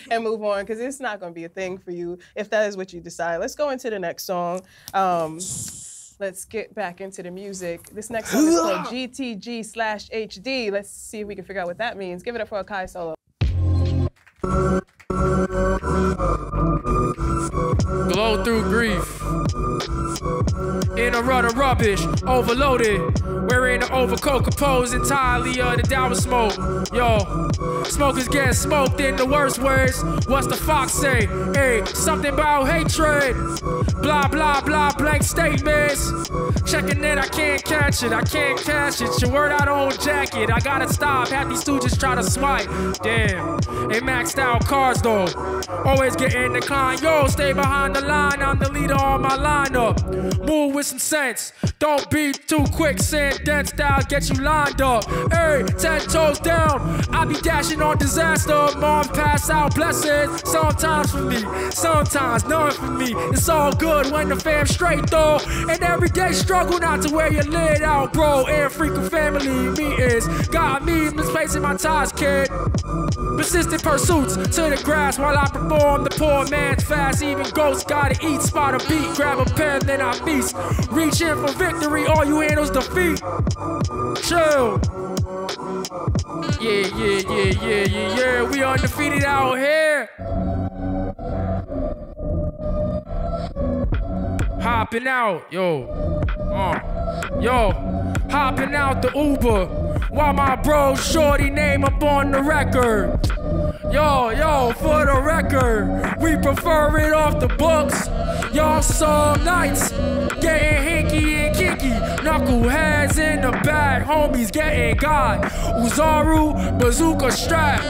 and move on, because it's not going to be a thing for you if that is what you decide. Let's go into the next song. Let's get back into the music. This next song is called GTG/HD. Let's see if we can figure out what that means. Give it up for Akai Solo. Glow through grief. In a rut of rubbish, overloaded. Wearing an overcoat composed entirely of the dour smoke. Yo, smokers getting smoked in the worst words. What's the fox say? Hey, something about hatred. Blah, blah, blah, blank statements. Checking it, I can't catch it, I can't cash it. Your word out on jacket, I gotta stop. Half these stooges try to swipe. Damn, they maxed out cars though. Always getting declined. Yo, stay behind the line, I'm the leader on my lineup. Move with some sense, don't be too quick. Sand dance style, get you lined up. Hey, 10 toes down, I be dashing on disaster. Mom pass out blessings, sometimes for me, sometimes none for me. It's all good when the fam's straight though. And everyday struggle not to wear your lid out, bro. And frequent family meetings got me misplacing my ties, kid. Persistent pursuits to the grass while I perform the poor man's fast. Even ghosts gotta eat, spot a beat, grab a pen, then I feast. Reach in for victory, all you handles defeat. Chill. Yeah, we undefeated out here. Hopping out, yo, hopping out the Uber while my bro shorty name up on the record. Yo, for the record, we prefer it off the books. Y'all some nights getting hinky and kinky, knuckleheads in the back, homies getting got. Uzaru, bazooka strap,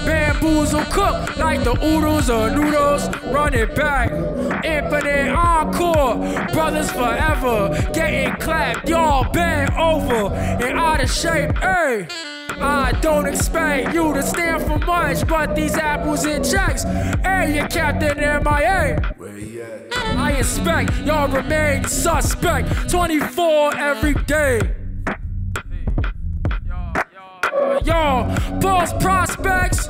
bamboozle cook like the oodles or noodles. Run it back, infinite encore, brothers forever getting clapped. Y'all bent over and out of shape, ayy. I don't expect you to stand for much, but these apples and checks. Hey, your captain MIA. Where he at? I expect y'all remain suspect 24 every day. Yo, boss prospects,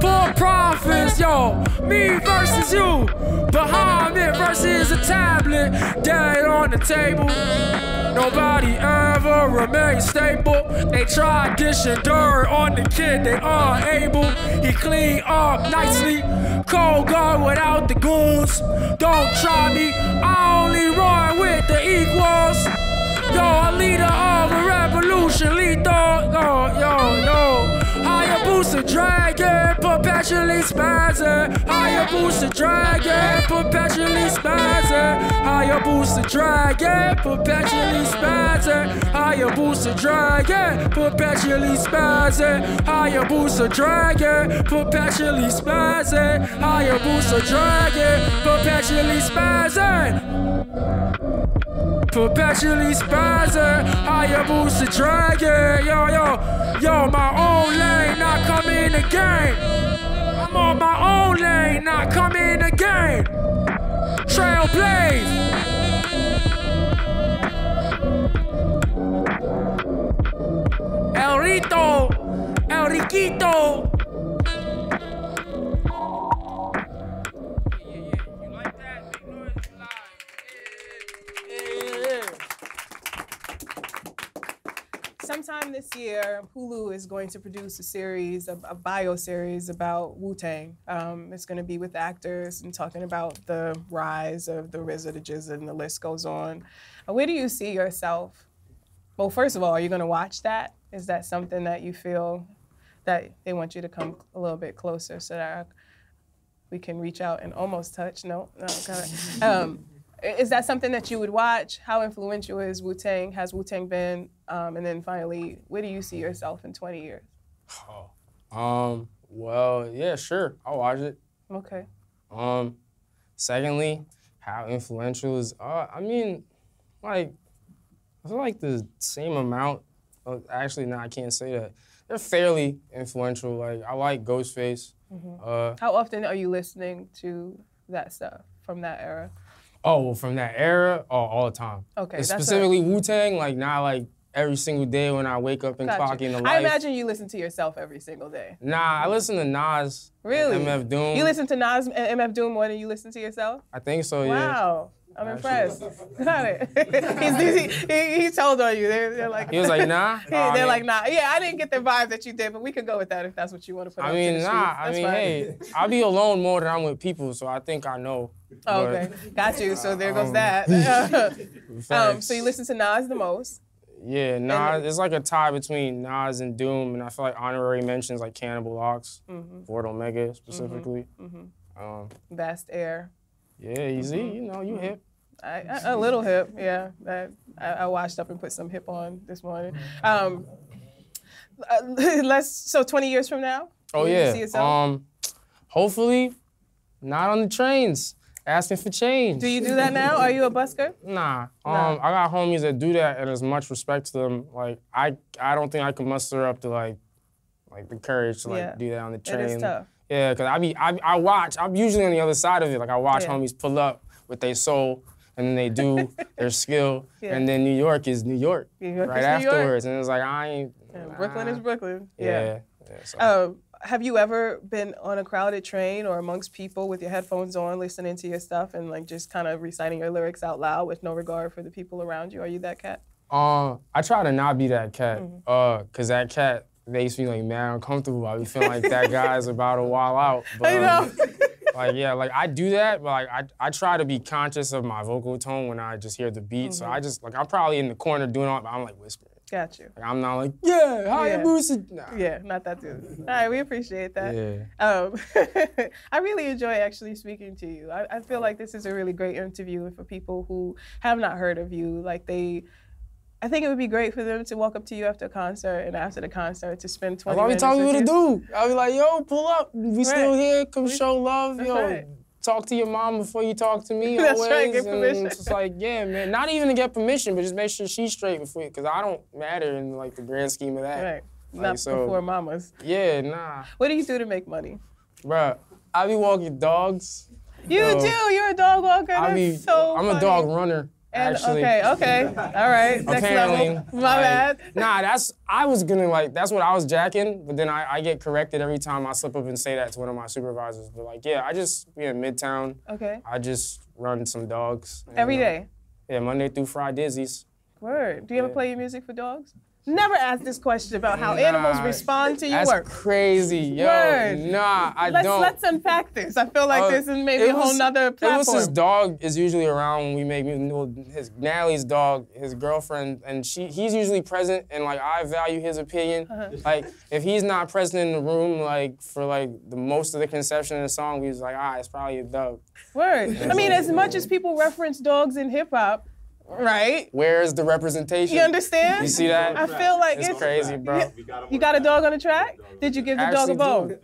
poor profits, yo. Me versus you, Bahamut versus a tablet, dead on the table. Nobody ever remains stable. They try dishing dirt on the kid, they unable. He clean up nicely, cold guard without the goons. Don't try me, I only run with the equals. Yo, a leader of a revolution, lethal. Yo. Hayabusa dragon, perpetually spazzing. Hayabusa dragon, perpetually spazzing. Hayabusa dragon, perpetually spazzing. Hayabusa dragon, perpetually spazzing. Hayabusa dragon, perpetually spazzing. Hayabusa dragon, perpetually spazzing. Perpetually spazzing, Hayabusa dragon, yo, my own lane, not coming in the game. I'm on my own lane, not coming in the game. Trailblaze. El Riquito. Sometime this year, Hulu is going to produce a series, a bio series about Wu-Tang. It's going to be with actors and talking about the rise of the RZA, the GZA, and the list goes on. Where do you see yourself? Well, first of all, are you going to watch that? Is that something that you feel that they want you to come a little bit closer so that we can reach out and almost touch? No, kind of. Is that something that you would watch? How influential is Wu-Tang? Has Wu-Tang been? And then finally, where do you see yourself in 20 years? Well, yeah, sure. I'll watch it. Okay. Secondly, how influential is, I mean, like, I feel like the same amount actually, no, I can't say that. They're fairly influential. Like, I like Ghostface. How often are you listening to that stuff from that era? Oh, well, from that era, all the time. Okay, and that's specifically Wu-Tang, like, not like every single day when I wake up and clock in the life. I imagine you listen to yourself every single day. Nah, I listen to Nas. Really? MF Doom. You listen to Nas and MF Doom more than you listen to yourself? I think so, yeah. Wow. I'm impressed. Got it. He told on you. They're like. He was like, nah. They're like, nah. Yeah, I didn't get the vibe that you did, but we could go with that if that's what you want to put. I mean, nah. I mean, hey, I be alone more than I'm with people, so I think I know. Oh, okay, got you. So there goes that. So you listen to Nas the most. Yeah, Nas. It's like a tie between Nas and Doom, and I feel like honorary mentions like Cannibal Ox, Fort Omega specifically. Vast Air. Yeah, easy. You know, you hip. A little hip, yeah. I washed up and put some hip on this morning. So 20 years from now? Oh yeah. See yourself? Hopefully, not on the trains, asking for change. Do you do that now? Are you a busker? Nah. I got homies that do that, and as much respect to them. Like I don't think I can muster up to like the courage to do that on the train. It is tough. Yeah, cause I watch. I'm usually on the other side of it. Like I watch homies pull up with their soul, and then they do their skill, and then New York is New York right afterwards, and it's like I ain't. Brooklyn is Brooklyn. Yeah. So. Have you ever been on a crowded train or amongst people with your headphones on, listening to your stuff, and like just kind of reciting your lyrics out loud with no regard for the people around you? Are you that cat? I try to not be that cat, cause that cat makes me like mad uncomfortable. I be feeling like that guy's about to wall out. But, I know. Like I do that, but like I try to be conscious of my vocal tone when I just hear the beat. So I just I'm probably in the corner doing all, but I'm like whispering. Got you. Like, I'm not like hi Boosie. Nah. Yeah, not that dude. All right, we appreciate that. Yeah. I really enjoy actually speaking to you. I feel like this is a really great interview for people who have not heard of you. I think it would be great for them to walk up to you after a concert and after the concert to spend 20 minutes I'll be talking with you. I'll be like, yo, pull up. We still here. Come show love. That's yo, right. Talk to your mom before you talk to me. That's always. right. Get permission. And it's just like, yeah, man. Not even to get permission, but just make sure she's straight before you, because I don't matter in like the grand scheme of that. Right. Not before mamas. Yeah, nah. What do you do to make money? Bruh, I be walking dogs. You do. You're a dog walker. I'm a dog runner. Actually. Okay, all right. Next level. My bad. Nah, that's what I was jacking, but then I get corrected every time I slip up and say that to one of my supervisors. But like, yeah, I just be in Midtown. Okay. I just run some dogs. Every day? Yeah, Monday through Fridays. Word. Do you ever play your music for dogs? Never asked this question about how animals respond to your work. That's crazy, yo. Word. Nah, I don't. Let's unpack this. I feel like this is maybe a whole nother platform. His dog is usually around when we make music. His Nally's dog, his girlfriend, and he's usually present, and like I value his opinion. Like if he's not present in the room, like for like the most of the conception of the song, he's like, it's probably a dog. Word. I mean, as much as people reference dogs in hip hop. Right. Where's the representation? You understand? You see that? I feel like it's crazy, bro. You got a dog on the track? Did you give the dog a bone?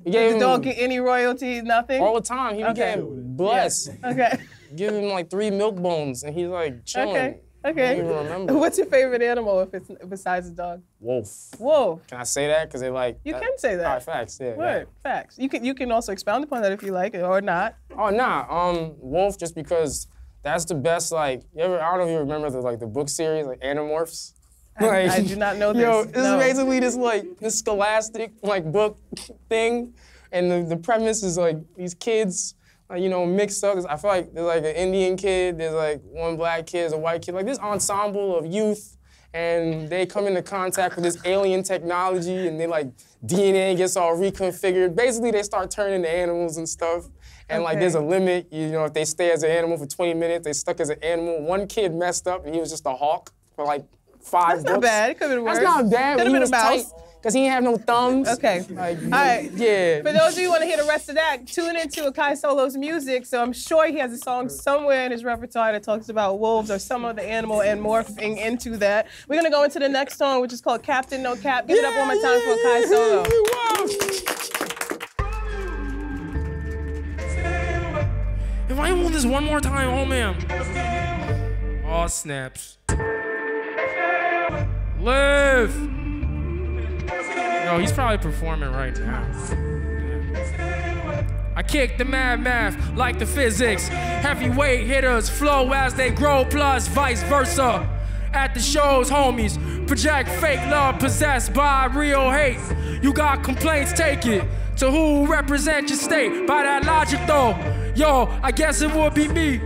Did the dog get any royalties? Nothing? All the time. He became blessed. Yeah. Okay. Give him like 3 milk bones, and he's like chilling. Okay. I don't even remember. What's your favorite animal if it's besides a dog? Wolf. Wolf. Can I say that? Because they like. You can say that. All right, facts. Yeah. Word. Facts. You can also expound upon that if you like it or not. Oh nah. Wolf just because. That's the best, like, I don't know if you remember the book series, like Animorphs. I do not know this. Yo, this is basically this scholastic, like, book thing. And the premise is, like, these kids, like, mixed up. I feel like there's, like, an Indian kid, there's, like, one black kid, there's a white kid. Like, this ensemble of youth, and they come into contact with this alien technology, and they, like, DNA gets all reconfigured. Basically, they start turning into animals and stuff. And like there's a limit, if they stay as an animal for 20 minutes, they stuck as an animal. One kid messed up and he was just a hawk for like 5 books. That's not bad, it could have been worse. That's not bad, could have been a mouse. Because he didn't have no thumbs. Okay. Like, all right. Yeah. For those of you who want to hear the rest of that, tune into Akai Solo's music. So I'm sure he has a song somewhere in his repertoire that talks about wolves or some other animal and morphing into that. We're going to go into the next song, which is called Captain No Cap. Give it up one more time for Akai Solo. I hold this one more time, oh man. Oh, snaps. Live! Yo, he's probably performing right now. I kick the math like the physics. Heavyweight hitters flow as they grow, plus vice versa. At the shows, homies, project fake love possessed by real hate. You got complaints, take it to who represent your state. By that logic though, yo, I guess it would be me.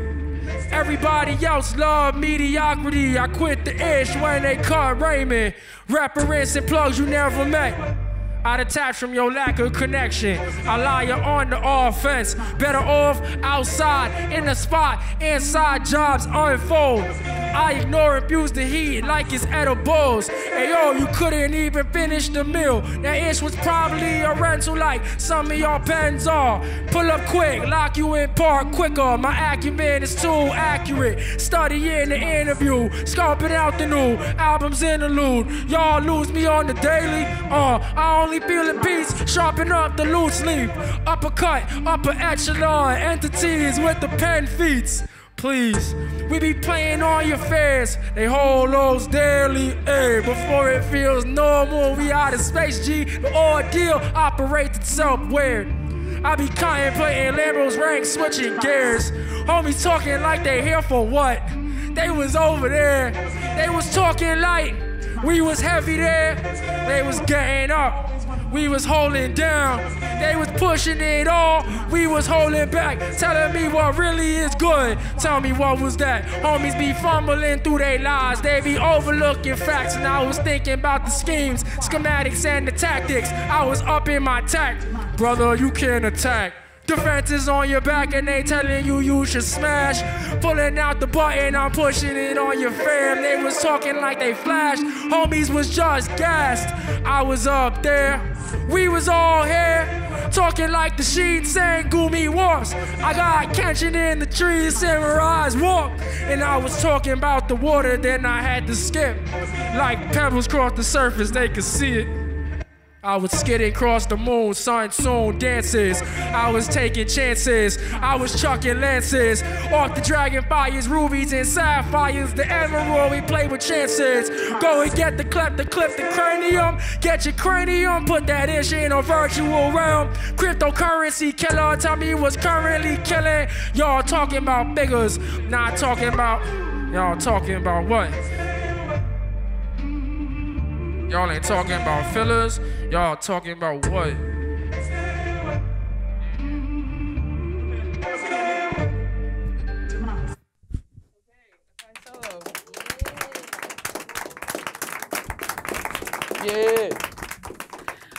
Everybody else love mediocrity. I quit the ish when they cut Raymond. Reference and plugs you never met. I detach from your lack of connection. I lie you on the offense. Better off outside in the spot. Inside jobs unfold. I ignore and abuse the heat like it's edibles. Hey yo, you couldn't even finish the meal. That ish was probably a rental like some of your pens are. Pull up quick, lock you in park quicker. My acumen is too accurate. Studying the interview, scoping out the new album's interlude. Y'all lose me on the daily. I only feel the peace, sharpen up the loose leaf. Uppercut, upper echelon entities with the pen feats. Please, we be playing on your fares. They hold those daily, before it feels normal. We out of space, G. The ordeal operates itself weird. I be contemplating Lambos ranks, switching gears. Homies talking like they here for what? They was over there. They was talking light. We was heavy there. They was getting up. We was holding down. They was pushing it all. We was holding back. Telling me what really is good. Tell me what was that? Homies be fumbling through their lives. They be overlooking facts. And I was thinking about the schemes, schematics, and the tactics. I was up in my tact. Brother, you can't attack. Defense is on your back and they telling you you should smash. Pulling out the button, I'm pushing it on your fam. They was talking like they flashed. Homies was just gassed. I was up there. We was all here. Talking like the sheets saying Gumi walks. I got Kenshin in the trees, Samurai's walk. And I was talking about the water, then I had to skip. Like pebbles cross the surface, they could see it. I was skidding across the moon, sun soon dances. I was taking chances, I was chucking lances. Off the dragonfires, rubies and sapphires. The emerald, we play with chances. Go and get the clip the cranium. Get your cranium, put that ish in a virtual realm. Cryptocurrency killer, tell me what's currently killing. Y'all talking about figures, not talking about, y'all talking about what? Y'all ain't talking about fillers, y'all talking about what? Yeah.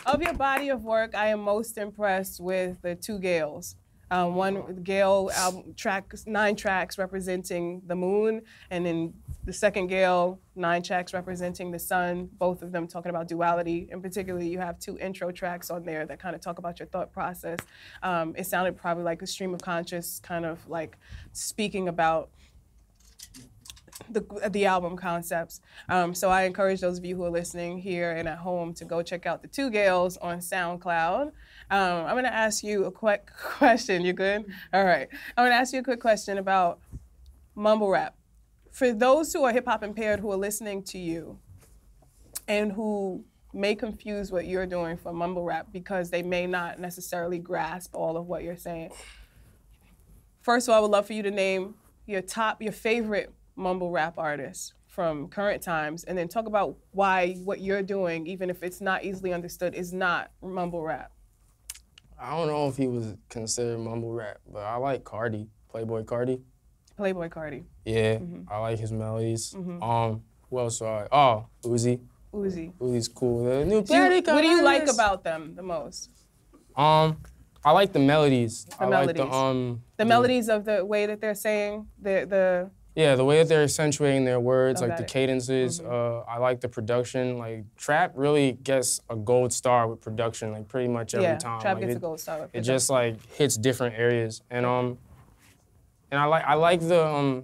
Of your body of work, I am most impressed with the two Gales. One Gale album track, 9 tracks representing the moon, and then the second Gale, 9 tracks representing the sun, both of them talking about duality. In particular, you have 2 intro tracks on there that kind of talk about your thought process. It sounded probably like a stream of conscious, kind of like speaking about the album concepts. So I encourage those of you who are listening here and at home to go check out the 2 Gales on SoundCloud. I'm gonna ask you a quick question. You good? All right. I'm gonna ask you a quick question about mumble rap. For those who are hip hop impaired who are listening to you and who may confuse what you're doing for mumble rap because they may not necessarily grasp all of what you're saying. First of all, I would love for you to name your favorite mumble rap artists from current times, and then talk about why what you're doing, even if it's not easily understood, is not mumble rap. I don't know if he was considered mumble rap, but I like Cardi, Playboy Cardi. Playboy Cardi. Yeah, I like his melodies. Who else do I? Oh, Uzi. Uzi's cool. The new what do you like about them the most? I like the melodies. Like the melodies of the way that they're saying Yeah, the way that they're accentuating their words, like the cadences. I like the production. Like trap really gets a gold star with production, like pretty much every time. Trap like, gets a gold star with production. It just like hits different areas, and I like the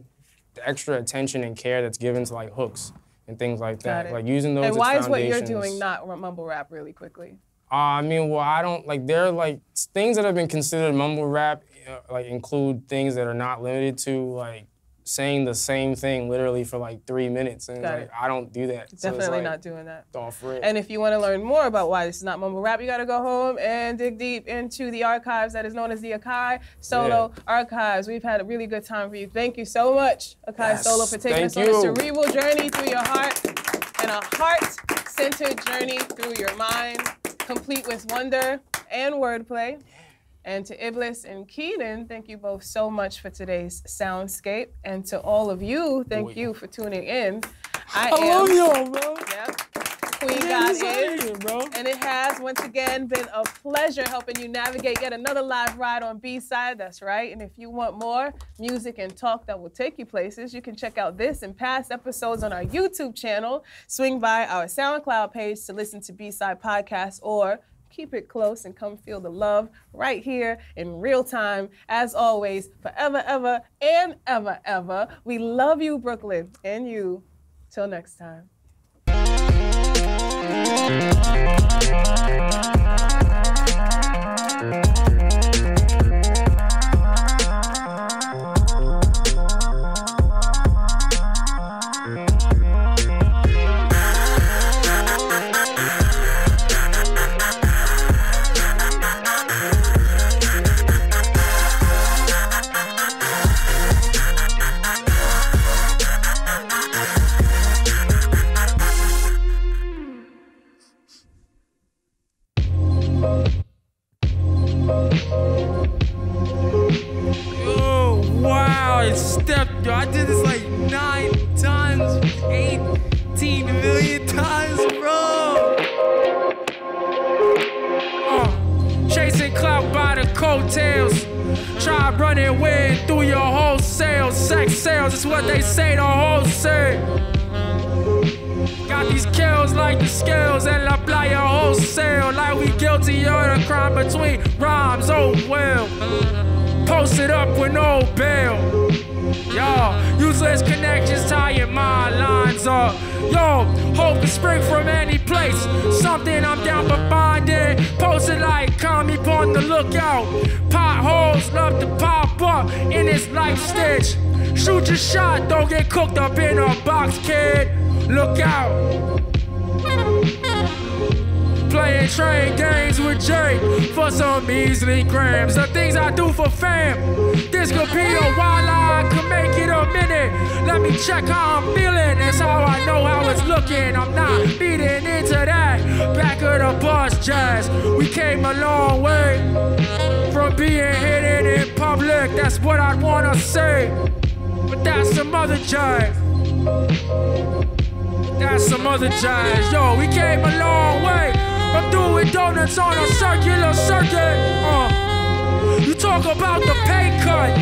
extra attention and care that's given to like hooks and things like that. Like using those. And why is what you're doing not mumble rap really quickly? I mean, well, I don't, like, there are, like, things that have been considered mumble rap like include things that are not limited to like saying the same thing literally for like 3 minutes, and it's like I don't do that. Definitely so it's like, not doing that. Off rip. And if you want to learn more about why this is not mumble rap, you got to go home and dig deep into the archives that is known as the Akai Solo archives. We've had a really good time for you. Thank you so much, Akai Solo, for taking us on this cerebral journey through your heart and a heart-centered journey through your mind, complete with wonder and wordplay. And to Iblis and Keaton, thank you both so much for today's soundscape. And to all of you, thank you for tuning in. I love y'all, bro. Queen Godis, bro. And it has, once again, been a pleasure helping you navigate yet another live ride on B-Side. That's right. And if you want more music and talk that will take you places, you can check out this and past episodes on our YouTube channel. Swing by our SoundCloud page to listen to B-Side podcasts, or keep it close and come feel the love right here in real time. As always, forever, ever, and ever, ever, we love you, Brooklyn, and you. Till next time. Yo, I did this like 9 times, 18 million times, bro. Chasing clout by the coattails. Try running wind through your wholesale. Sex sales is what they say to wholesale. Got these kills like the scales and la playa wholesale. Like we guilty of the crime between rhymes, oh well. Posted up with no bail. Yo, useless connections tying my lines up. Yo, hope to spring from any place. Something I'm down for finding. Posted like commie on the lookout. Potholes love to pop up in this life stitch. Shoot your shot, don't get cooked up in a box, kid. Look out. Playing train games with Jake for some measly grams. The things I do for fam. This could be a while, I could make it a minute. Let me check how I'm feeling. That's how I know how it's looking. I'm not feeding into that. Back of the bus jazz. We came a long way from being hidden in public. That's what I wanna say. But that's some other jive. That's some other jazz. Yo, we came a long way from doing donuts on a circular circuit. You talk about the pay cut,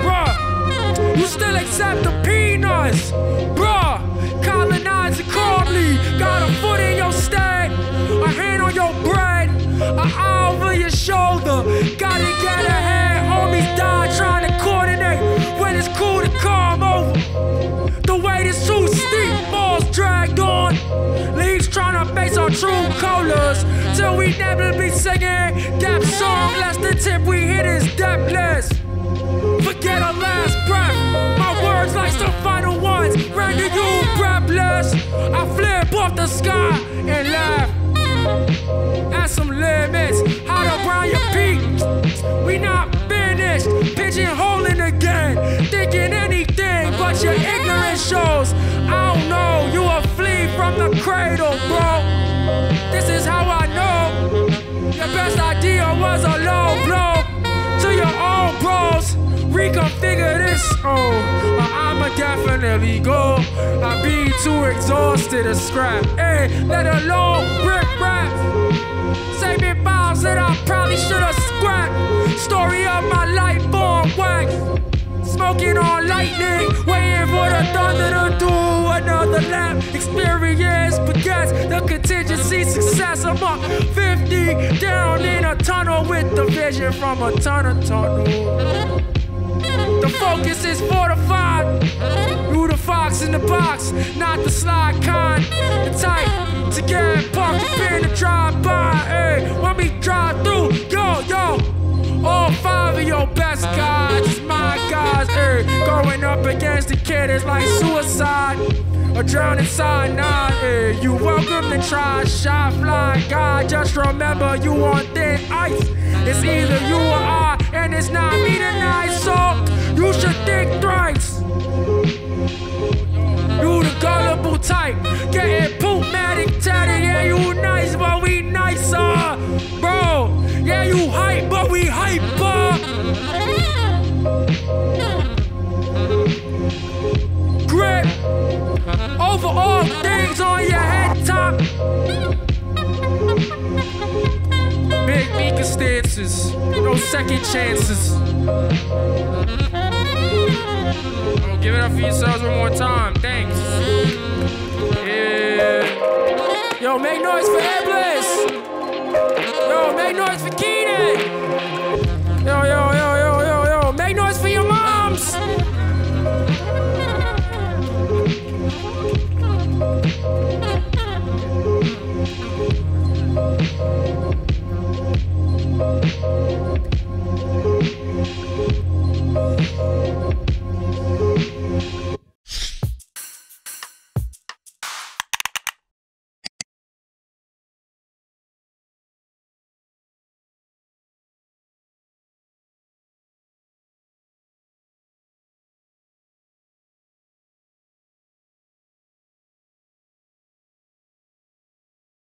bruh. You still accept the peanuts, bruh. Colonizing calmly, got a foot in your stead, a hand on your bread, an eye over your shoulder. Gotta get ahead, homies die trying to coordinate when it's cool to come over. The weight is too steep, balls dragged on. Leaves trying to face our true colors. Till we never be singing depth song. Less than tip we hit is depthless. Forget our last breath. My words like some final ones. Render you breathless. I flip off the sky and laugh at some limits. How to brown your peak. We not finished. Pigeonholing again. Thinking anything but your ignorance shows. I don't know. You a flea from the cradle, bro. This is how I know. Your best idea was a low blow to your own bros. Reconfigure this, I'ma definitely go. I be too exhausted to scrap, let alone rip rap. Saving miles that I probably should've scrapped. Story of my life on wax. Smoking on lightning, waiting for the thunder to do another lap. Experience begets the contingency success. I'm up 50 down in a tunnel with the vision from a tunnel. The focus is fortified. You the fox in the box, not the slide kind. The type to get parked up in the drive-by. When we drive through, yo, all 5 of your best Throwing up against the kid is like suicide. Or drown inside, nah, you welcome to try. Shot fly, God, just remember you on thin ice. It's either you or I, and it's not me tonight, so you should think thrice. You the gullible type, getting poop-matic tatted. Yeah, you nice, but we nicer, bro. Yeah, you hype, but we hyper. Grip over all things on your head top. Big Mika stances, no second chances. Oh, give it up for yourselves one more time, thanks. Yeah. Yo, make noise for Effortless. Yo, make noise for Kecia.